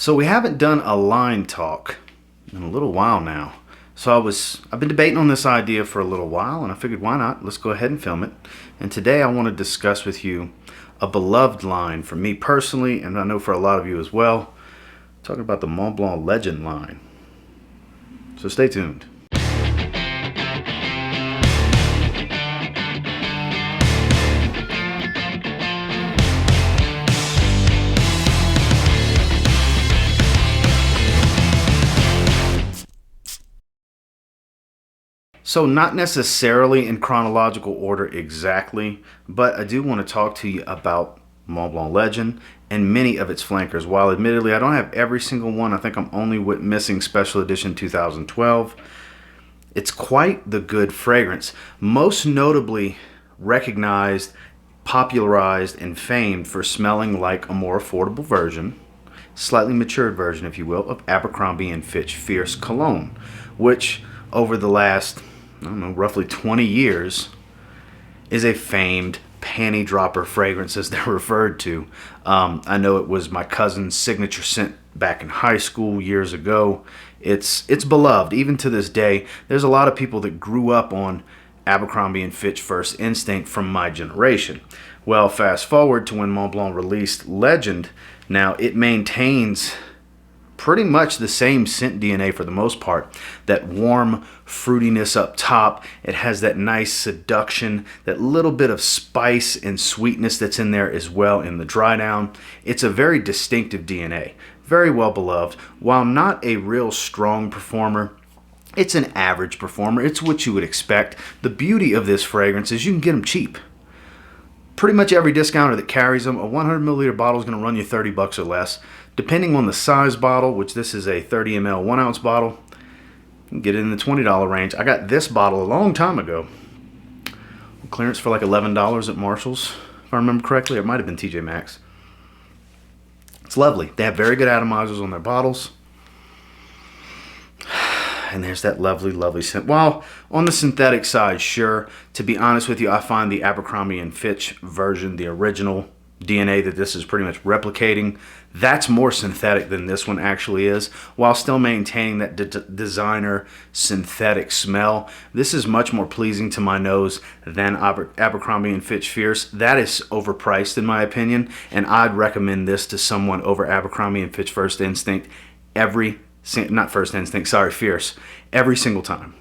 So we haven't done a line talk in a little while now. So I've been debating on this idea for a little while, and I figured why not? Let's go ahead and film it. And today I want to discuss with you a beloved line for me personally, and I know for a lot of you as well. Talking about the Mont Blanc Legend line. So stay tuned. So not necessarily in chronological order exactly, but I do want to talk to you about Mont Blanc Legend and many of its flankers. While admittedly I don't have every single one, I think I'm only missing Special Edition 2012. It's quite the good fragrance. Most notably recognized, popularized, and famed for smelling like a more affordable version, slightly matured version if you will, of Abercrombie & Fitch Fierce Cologne, which over the last, I don't know, roughly 20 years is a famed panty dropper fragrance, as they're referred to. I know it was my cousin's signature scent back in high school years ago. It's beloved even to this day. There's a lot of people that grew up on Abercrombie & Fitch First Instinct from my generation. Well, fast forward to when Mont Blanc released Legend. Now it maintains pretty much the same scent DNA for the most part. That warm fruitiness up top. It has that nice seduction, that little bit of spice and sweetness that's in there as well in the dry down. It's a very distinctive DNA. Very well beloved. While not a real strong performer, it's an average performer. It's what you would expect. The beauty of this fragrance is you can get them cheap. Pretty much every discounter that carries them, a 100 milliliter bottle is going to run you 30 bucks or less. Depending on the size bottle, which this is a 30 ml 1 ounce bottle, you can get it in the $20 range. I got this bottle a long time ago. Clearance for like $11 at Marshall's, if I remember correctly. It might have been TJ Maxx. It's lovely. They have very good atomizers on their bottles. And there's that lovely, lovely scent. While on the synthetic side, sure, to be honest with you, I find the Abercrombie & Fitch version, the original DNA that this is pretty much replicating, that's more synthetic than this one actually is, while still maintaining that designer synthetic smell. This is much more pleasing to my nose than Abercrombie & Fitch Fierce. That is overpriced in my opinion, and I'd recommend this to someone over Abercrombie & Fitch First Instinct Fierce, every single time.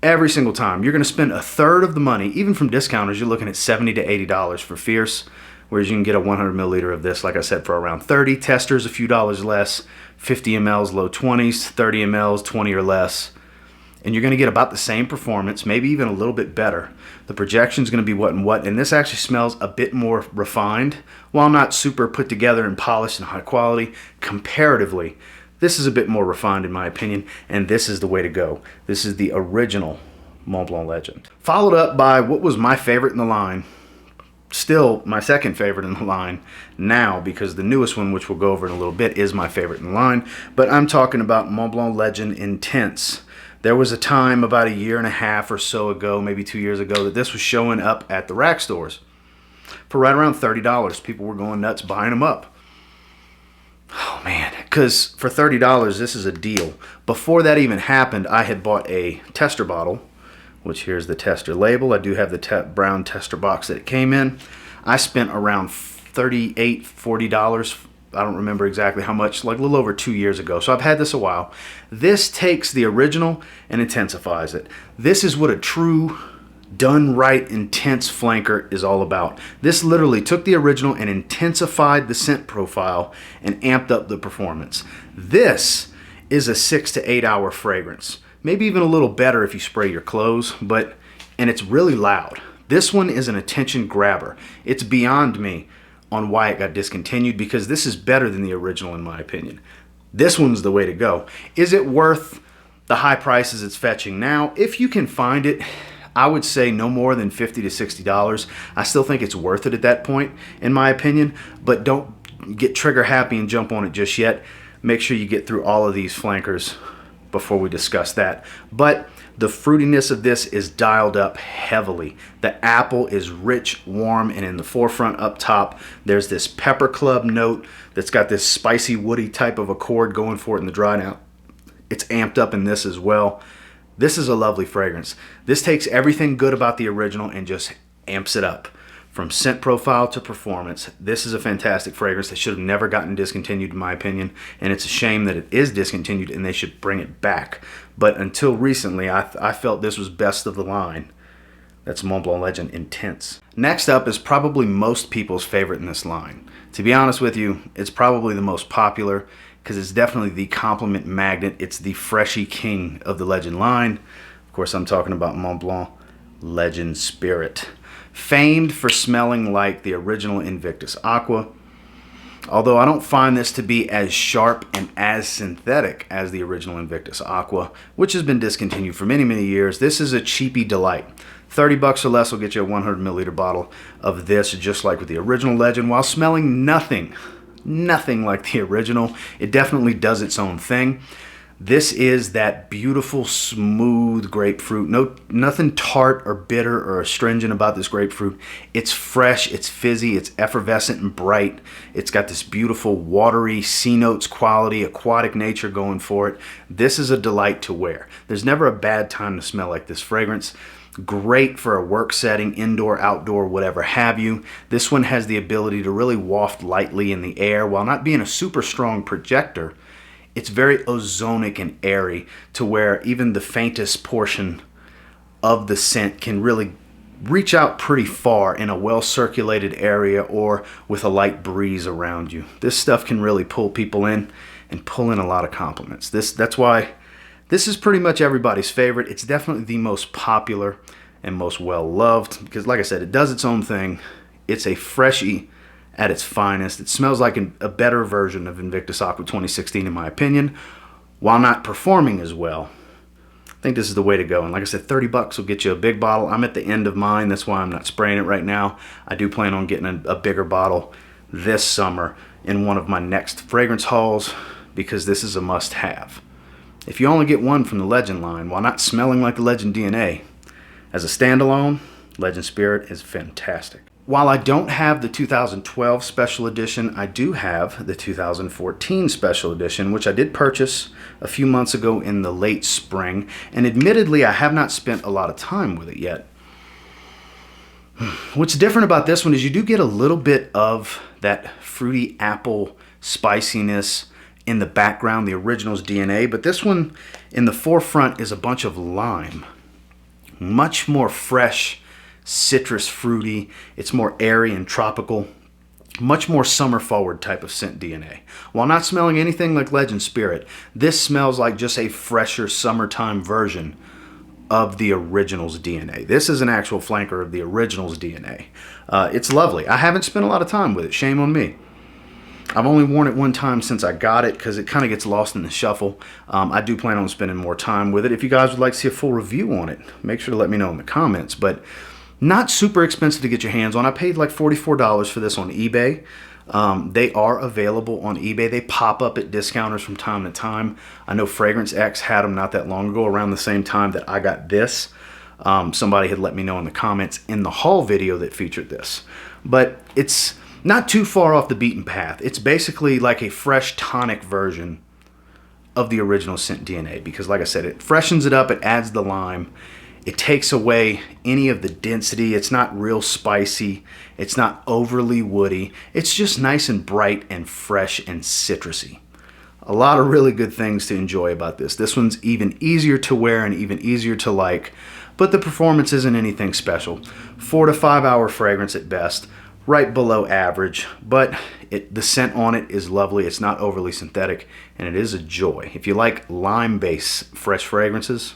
Every single time. You're going to spend a third of the money, even from discounters. You're looking at $70 to $80 for Fierce, whereas you can get a 100 milliliter of this, like I said, for around 30. Testers, a few dollars less. 50 mLs, low 20s. 30 mLs, 20 or less. And you're going to get about the same performance, maybe even a little bit better. The projection's going to be what and what, and this actually smells a bit more refined, while not super put together and polished and high quality. Comparatively, this is a bit more refined in my opinion, and this is the way to go. This is the original Mont Blanc Legend. Followed up by what was my favorite in the line, still my second favorite in the line now, because the newest one, which we'll go over in a little bit, is my favorite in the line, but I'm talking about Mont Blanc Legend Intense. There was a time about a year and a half or so ago, maybe 2 years ago, that this was showing up at the rack stores for right around $30. People were going nuts buying them up. Oh man, because for $30 this is a deal. Before that even happened, I had bought a tester bottle, which here's the tester label. I do have the brown tester box that it came in. I spent around $38, $40. I don't remember exactly how much, like a little over 2 years ago. So I've had this a while. This takes the original and intensifies it. This is what a true done right intense flanker is all about. This literally took the original and intensified the scent profile and amped up the performance. This is a 6 to 8 hour fragrance, maybe even a little better if you spray your clothes, and it's really loud. This one is an attention grabber. It's beyond me on why it got discontinued, because this is better than the original in my opinion. This one's the way to go. Is it worth the high prices it's fetching now? If you can find it, I would say no more than $50 to $60. I still think it's worth it at that point, in my opinion, but don't get trigger happy and jump on it just yet. Make sure you get through all of these flankers before we discuss that. But the fruitiness of this is dialed up heavily. The apple is rich, warm, and in the forefront up top, there's this pepper club note that's got this spicy, woody type of accord going for it in the dry. Now, it's amped up in this as well. This is a lovely fragrance. This takes everything good about the original and just amps it up. From scent profile to performance, this is a fantastic fragrance that should have never gotten discontinued in my opinion, and it's a shame that it is discontinued and they should bring it back. But until recently, I felt this was best of the line. That's Mont Blanc Legend Intense. Next up is probably most people's favorite in this line. To be honest with you, it's probably the most popular because it's definitely the compliment magnet. It's the freshy king of the Legend line. Of course, I'm talking about Mont Blanc Legend Spirit. Famed for smelling like the original Invictus Aqua. Although I don't find this to be as sharp and as synthetic as the original Invictus Aqua, which has been discontinued for many, many years, this is a cheapy delight. 30 bucks or less will get you a 100 milliliter bottle of this, just like with the original Legend, while smelling nothing like the original. It definitely does its own thing. This is that beautiful, smooth grapefruit. Nothing tart or bitter or astringent about this grapefruit. It's fresh, it's fizzy, it's effervescent and bright. It's got this beautiful, watery C notes quality, aquatic nature going for it. This is a delight to wear. There's never a bad time to smell like this fragrance. Great for a work setting, indoor, outdoor, whatever have you. This one has the ability to really waft lightly in the air while not being a super strong projector. It's very ozonic and airy to where even the faintest portion of the scent can really reach out pretty far in a well-circulated area or with a light breeze around you. This stuff can really pull people in and pull in a lot of compliments. That's why this is pretty much everybody's favorite. It's definitely the most popular and most well-loved because, like I said, it does its own thing. It's a freshie at its finest. It smells like a better version of Invictus Aqua 2016 in my opinion, while not performing as well. I think this is the way to go. And like I said, 30 bucks will get you a big bottle. I'm at the end of mine. That's why I'm not spraying it right now. I do plan on getting a bigger bottle this summer in one of my next fragrance hauls because this is a must-have. If you only get one from the Legend line while not smelling like the Legend DNA, as a standalone, Legend Spirit is fantastic. While I don't have the 2012 special edition, I do have the 2014 special edition, which I did purchase a few months ago in the late spring, and admittedly I have not spent a lot of time with it yet. What's different about this one is you do get a little bit of that fruity apple spiciness in the background, the original's DNA, but this one in the forefront is a bunch of lime. Much more fresh, citrus fruity. It's more airy and tropical. Much more summer forward type of scent DNA. While not smelling anything like Legend Spirit, this smells like just a fresher summertime version of the original's DNA. This is an actual flanker of the original's DNA. It's lovely. I haven't spent a lot of time with it. Shame on me. I've only worn it one time since I got it because it kind of gets lost in the shuffle. I do plan on spending more time with it. If you guys would like to see a full review on it, make sure to let me know in the comments. But not super expensive to get your hands on. I paid like $44 for this on eBay. They are available on eBay. They pop up at discounters from time to time. I know Fragrance X had them not that long ago, around the same time that I got this. Somebody had let me know in the comments in the haul video that featured this. But it's not too far off the beaten path. It's basically like a fresh tonic version of the original scent DNA because, like I said, it freshens it up, it adds the lime, it takes away any of the density. It's not real spicy, it's not overly woody, it's just nice and bright and fresh and citrusy. A lot of really good things to enjoy about this. This one's even easier to wear and even easier to like, but the performance isn't anything special. 4 to 5 hour fragrance at best. Right below average, but the scent on it is lovely. It's not overly synthetic, and it is a joy. If you like lime-based fresh fragrances,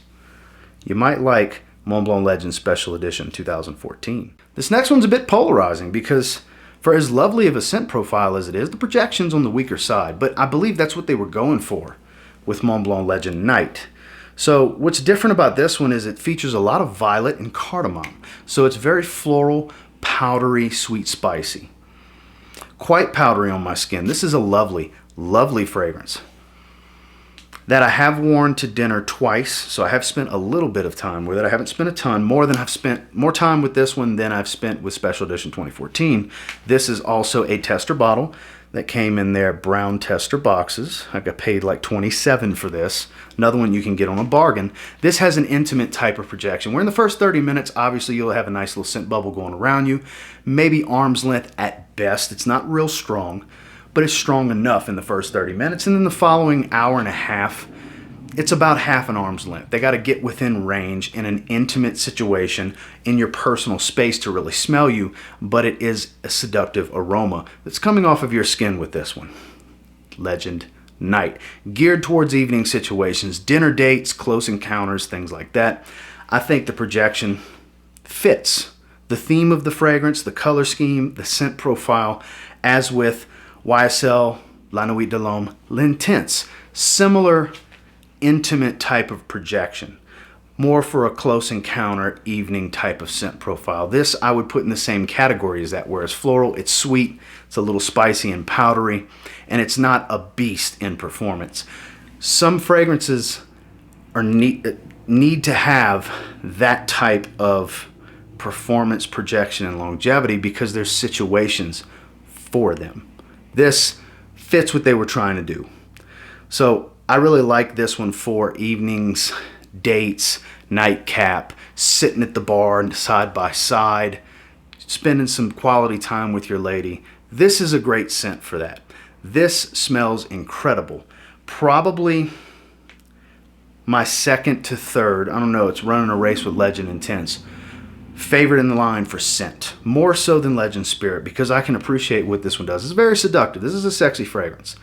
you might like Mont Blanc Legend Special Edition 2014. This next one's a bit polarizing because for as lovely of a scent profile as it is, the projection's on the weaker side, but I believe that's what they were going for with Mont Blanc Legend Night. So what's different about this one is it features a lot of violet and cardamom, so it's very floral, powdery, sweet, spicy. Quite powdery on my skin. This is a lovely, lovely fragrance. that I have worn to dinner twice, so I have spent a little bit of time with it. I haven't spent a ton, more time with this one than I've spent with Special Edition 2014. This is also a tester bottle that came in their brown tester boxes. I got paid like $27 for this. Another one you can get on a bargain. This has an intimate type of projection, where in the first 30 minutes, obviously you'll have a nice little scent bubble going around you, maybe arm's length at best. It's not real strong, but it's strong enough in the first 30 minutes. And then the following hour and a half, it's about half an arm's length. They got to get within range in an intimate situation in your personal space to really smell you, but it is a seductive aroma that's coming off of your skin with this one. Legend Night. Geared towards evening situations, dinner dates, close encounters, things like that. I think the projection fits the theme of the fragrance, the color scheme, the scent profile, as with YSL La Nuit de l'Homme L'Intense. Similar intimate type of projection, more for a close encounter evening type of scent profile. This I would put in the same category as that, whereas floral, it's sweet, it's a little spicy and powdery, and it's not a beast in performance. Some fragrances are need to have that type of performance, projection, and longevity because there's situations for them. This fits what they were trying to do. So I really like this one for evenings, dates, nightcap, sitting at the bar side by side, spending some quality time with your lady. This is a great scent for that. This smells incredible. Probably my second to third, I don't know, it's running a race with Legend Intense, favorite in the line for scent. More so than Legend Spirit, because I can appreciate what this one does. It's very seductive. This is a sexy fragrance.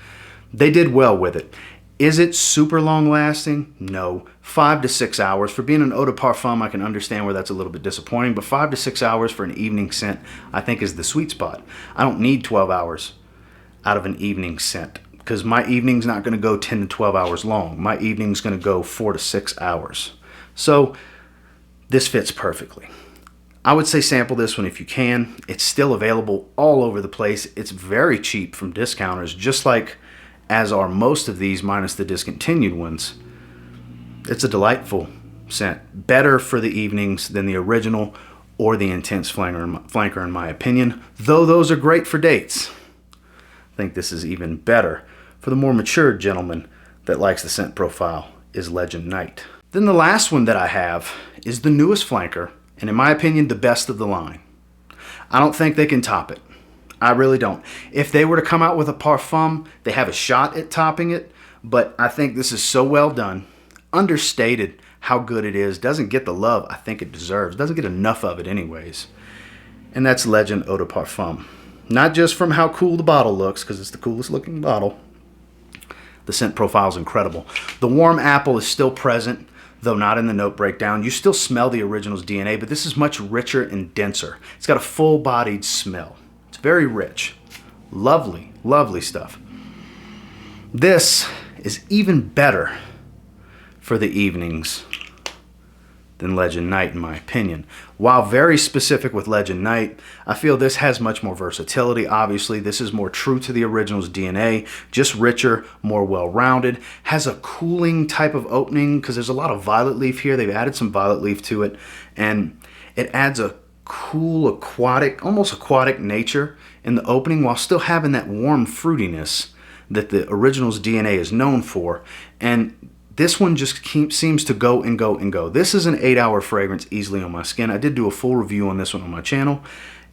They did well with it. Is it super long lasting? No. 5 to 6 hours. For being an eau de parfum, I can understand where that's a little bit disappointing, but 5 to 6 hours for an evening scent, I think, is the sweet spot. I don't need 12 hours out of an evening scent, because my evening's not going to go 10 to 12 hours long. My evening's going to go 4 to 6 hours. So this fits perfectly. I would say sample this one if you can. It's still available all over the place. It's very cheap from discounters, just like as are most of these minus the discontinued ones. It's a delightful scent. Better for the evenings than the original or the Intense Flanker in my opinion, though those are great for dates. I think this is even better for the more mature gentleman that likes the scent profile is Legend Night. Then the last one that I have is the newest flanker, and in my opinion, the best of the line. I don't think they can top it. I really don't. If they were to come out with a Parfum, they have a shot at topping it, but I think this is so well done, understated how good it is, doesn't get the love I think it deserves, doesn't get enough of it anyways. And that's Legend Eau de Parfum. Not just from how cool the bottle looks, because it's the coolest looking bottle. The scent profile is incredible. The warm apple is still present, though not in the note breakdown. You still smell the original's DNA, but this is much richer and denser. It's got a full-bodied smell. It's very rich. Lovely, lovely stuff. This is even better for the evenings than Legend Night, in my opinion. While very specific with Legend Night, I feel this has much more versatility. Obviously, this is more true to the original's DNA, just richer, more well-rounded, has a cooling type of opening because there's a lot of violet leaf here. They've added some violet leaf to it, and it adds a cool, aquatic, almost aquatic nature in the opening while still having that warm fruitiness that the original's DNA is known for. And this one just seems to go and go and go. This is an 8-hour fragrance easily on my skin. I did do a full review on this one on my channel,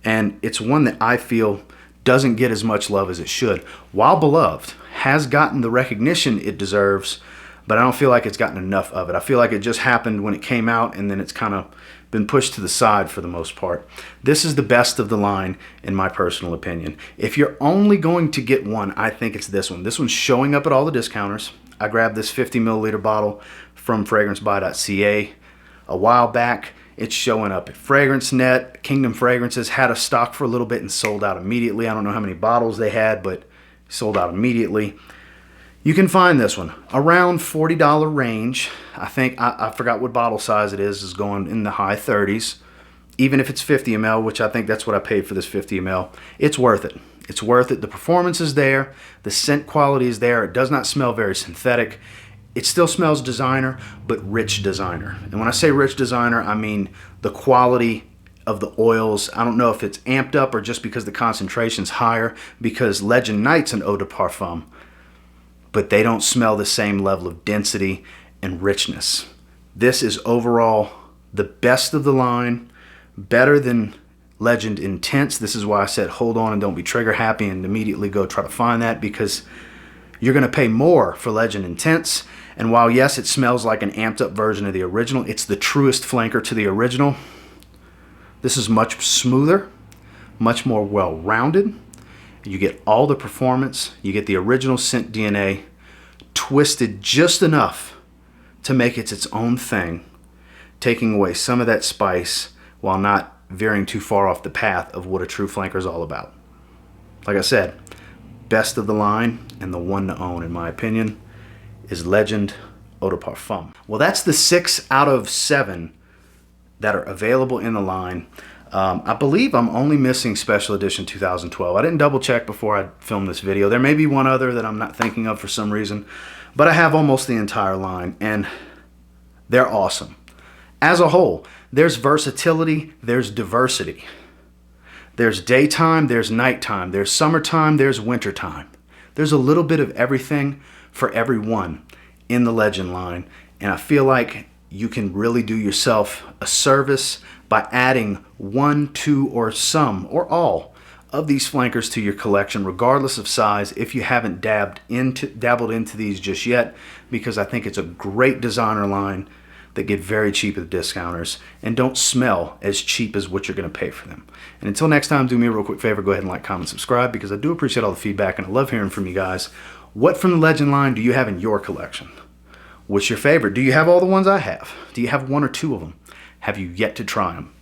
and it's one that I feel doesn't get as much love as it should. While beloved, has gotten the recognition it deserves, but I don't feel like it's gotten enough of it. I feel like it just happened when it came out, and then it's kind of been pushed to the side for the most part. This is the best of the line, in my personal opinion. If you're only going to get one, I think it's this one. This one's showing up at all the discounters. I grabbed this 50 milliliter bottle from fragrancebuy.ca a while back. It's showing up at FragranceNet. Kingdom Fragrances had a stock for a little bit and sold out immediately. I don't know how many bottles they had, but sold out immediately. You can find this one around $40 range. I think, I forgot what bottle size it is going in the high 30s. Even if it's 50 ml, which I think that's what I paid for this 50 ml, it's worth it. It's worth it. The performance is there. The scent quality is there. It does not smell very synthetic. It still smells designer, but rich designer. And when I say rich designer, I mean the quality of the oils. I don't know if it's amped up or just because the concentration's higher, because Legend Night's an eau de parfum, but they don't smell the same level of density and richness. This is overall the best of the line, better than Legend Intense. This is why I said hold on and don't be trigger happy and immediately go try to find that, because you're going to pay more for Legend Intense. And while yes, it smells like an amped up version of the original, it's the truest flanker to the original. This is much smoother, much more well-rounded. You get all the performance. You get the original scent DNA twisted just enough to make it its own thing, taking away some of that spice while not veering too far off the path of what a true flanker is all about. Like I said, best of the line and the one to own, in my opinion, is Legend Eau de Parfum. Well, that's the 6 out of 7 that are available in the line. I believe I'm only missing Special Edition 2012. I didn't double check before I filmed this video. There may be one other that I'm not thinking of for some reason, but I have almost the entire line, and they're awesome. As a whole, there's versatility, there's diversity. There's daytime, there's nighttime, there's summertime, there's wintertime. There's a little bit of everything for everyone in the Legend line, and I feel like you can really do yourself a service by adding 1, 2, or some, or all of these flankers to your collection, regardless of size, if you haven't dabbled into these just yet, because I think it's a great designer line that get very cheap at the discounters and don't smell as cheap as what you're going to pay for them. And until next time, do me a real quick favor, go ahead and like, comment, subscribe, because I do appreciate all the feedback and I love hearing from you guys. What from the Legend line do you have in your collection? What's your favorite? Do you have all the ones I have? Do you have 1 or 2 of them? Have you yet to try them?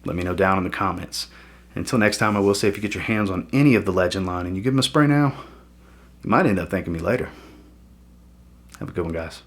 Let me know down in the comments. Until next time, I will say if you get your hands on any of the Legend line and you give them a spray now, you might end up thanking me later. Have a good one, guys.